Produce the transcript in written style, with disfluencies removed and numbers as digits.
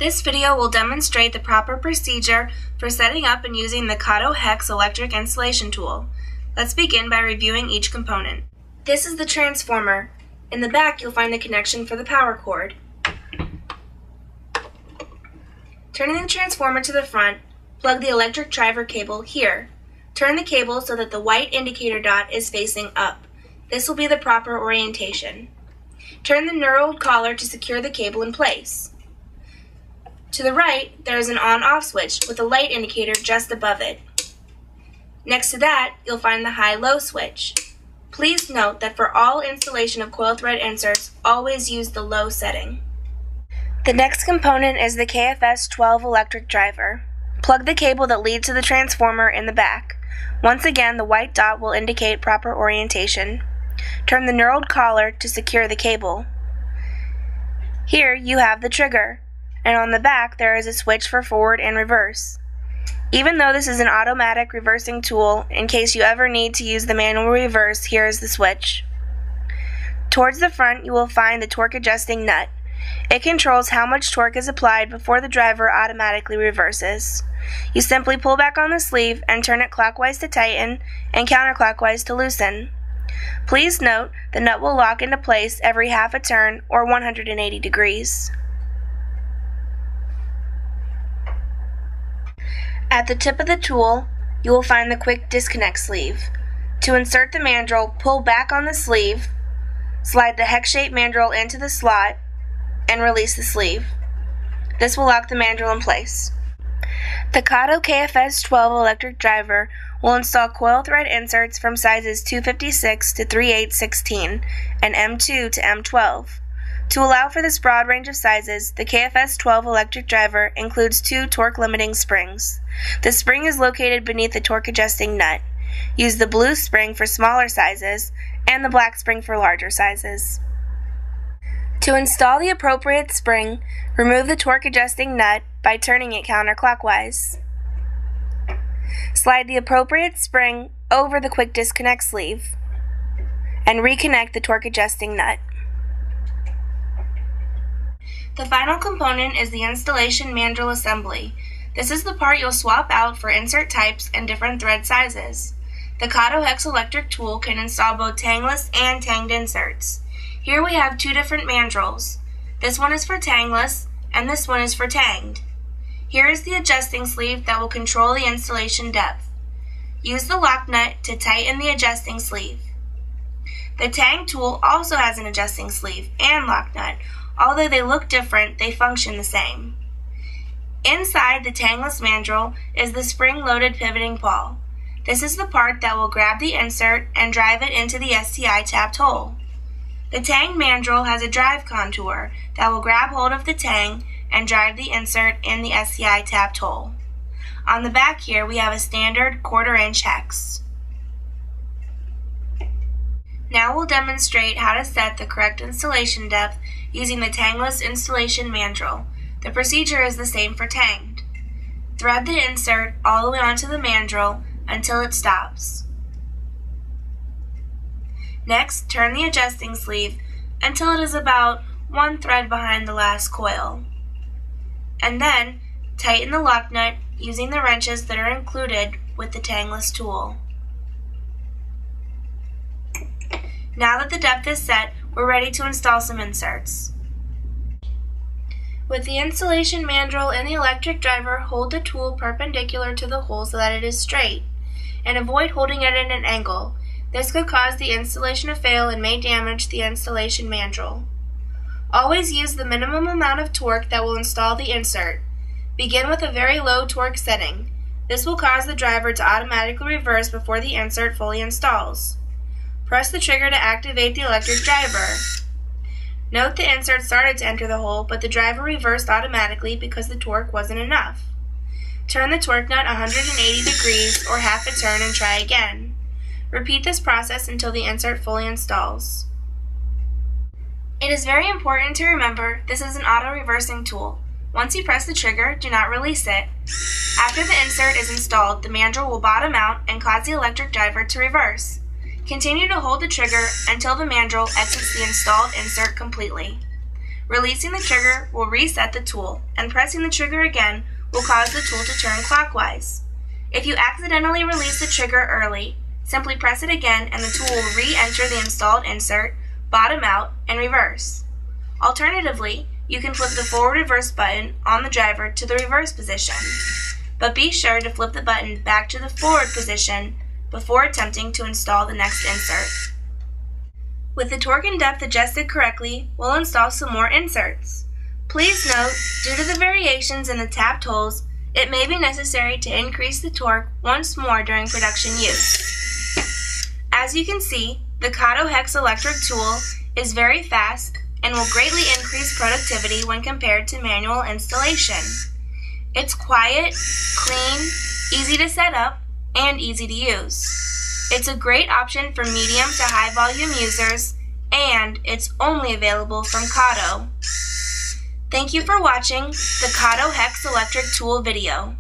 This video will demonstrate the proper procedure for setting up and using the Kato Hex electric installation tool. Let's begin by reviewing each component. This is the transformer. In the back, you'll find the connection for the power cord. Turning the transformer to the front, plug the electric driver cable here. Turn the cable so that the white indicator dot is facing up. This will be the proper orientation. Turn the knurled collar to secure the cable in place. To the right, there is an on-off switch with a light indicator just above it. Next to that, you'll find the high-low switch. Please note that for all installation of coil thread inserts, always use the low setting. The next component is the KFS-12 electric driver. Plug the cable that leads to the transformer in the back. Once again, the white dot will indicate proper orientation. Turn the knurled collar to secure the cable. Here you have the trigger, and on the back there is a switch for forward and reverse. Even though this is an automatic reversing tool, in case you ever need to use the manual reverse, here is the switch. Towards the front you will find the torque adjusting nut. It controls how much torque is applied before the driver automatically reverses. You simply pull back on the sleeve and turn it clockwise to tighten and counterclockwise to loosen. Please note the nut will lock into place every half a turn or 180 degrees. At the tip of the tool, you will find the quick disconnect sleeve. To insert the mandrel, pull back on the sleeve, slide the hex-shaped mandrel into the slot, and release the sleeve. This will lock the mandrel in place. The Kato KFS-12 electric driver will install coil thread inserts from sizes 256 to 3/8/16 and M2 to M12. To allow for this broad range of sizes, the KFS-12 electric driver includes 2 torque limiting springs. The spring is located beneath the torque adjusting nut. Use the blue spring for smaller sizes and the black spring for larger sizes. To install the appropriate spring, remove the torque adjusting nut by turning it counterclockwise. Slide the appropriate spring over the quick disconnect sleeve and reconnect the torque adjusting nut. The final component is the installation mandrel assembly. This is the part you'll swap out for insert types and different thread sizes. The Kato Hex electric tool can install both tangless and tanged inserts. Here we have 2 different mandrels. This one is for tangless and this one is for tanged. Here is the adjusting sleeve that will control the installation depth. Use the lock nut to tighten the adjusting sleeve. The tang tool also has an adjusting sleeve and lock nut. Although they look different, they function the same. Inside the tangless mandrel is the spring-loaded pivoting pawl. This is the part that will grab the insert and drive it into the STI tapped hole. The tang mandrel has a drive contour that will grab hold of the tang and drive the insert in the STI tapped hole. On the back here we have a standard 1/4 inch hex. Now we'll demonstrate how to set the correct installation depth using the tangless installation mandrel. The procedure is the same for tanged. Thread the insert all the way onto the mandrel until it stops. Next, turn the adjusting sleeve until it is about 1 thread behind the last coil. And then, tighten the lock nut using the wrenches that are included with the tangless tool. Now that the depth is set, we're ready to install some inserts. With the installation mandrel and the electric driver, hold the tool perpendicular to the hole so that it is straight, and avoid holding it at an angle. This could cause the installation to fail and may damage the installation mandrel. Always use the minimum amount of torque that will install the insert. Begin with a very low torque setting. This will cause the driver to automatically reverse before the insert fully installs. Press the trigger to activate the electric driver. Note the insert started to enter the hole, but the driver reversed automatically because the torque wasn't enough. Turn the torque nut 180 degrees or half a turn and try again. Repeat this process until the insert fully installs. It is very important to remember this is an auto-reversing tool. Once you press the trigger, do not release it. After the insert is installed, the mandrel will bottom out and cause the electric driver to reverse. Continue to hold the trigger until the mandrel exits the installed insert completely. Releasing the trigger will reset the tool, and pressing the trigger again will cause the tool to turn clockwise. If you accidentally release the trigger early, simply press it again and the tool will re-enter the installed insert, bottom out, and reverse. Alternatively, you can flip the forward reverse button on the driver to the reverse position, but be sure to flip the button back to the forward position before attempting to install the next insert. With the torque and depth adjusted correctly, we'll install some more inserts. Please note, due to the variations in the tapped holes, it may be necessary to increase the torque once more during production use. As you can see, the Kato Hex electric tool is very fast and will greatly increase productivity when compared to manual installation. It's quiet, clean, easy to set up, and easy to use. It's a great option for medium to high volume users, and it's only available from Kato. Thank you for watching the Kato Hex electric tool video.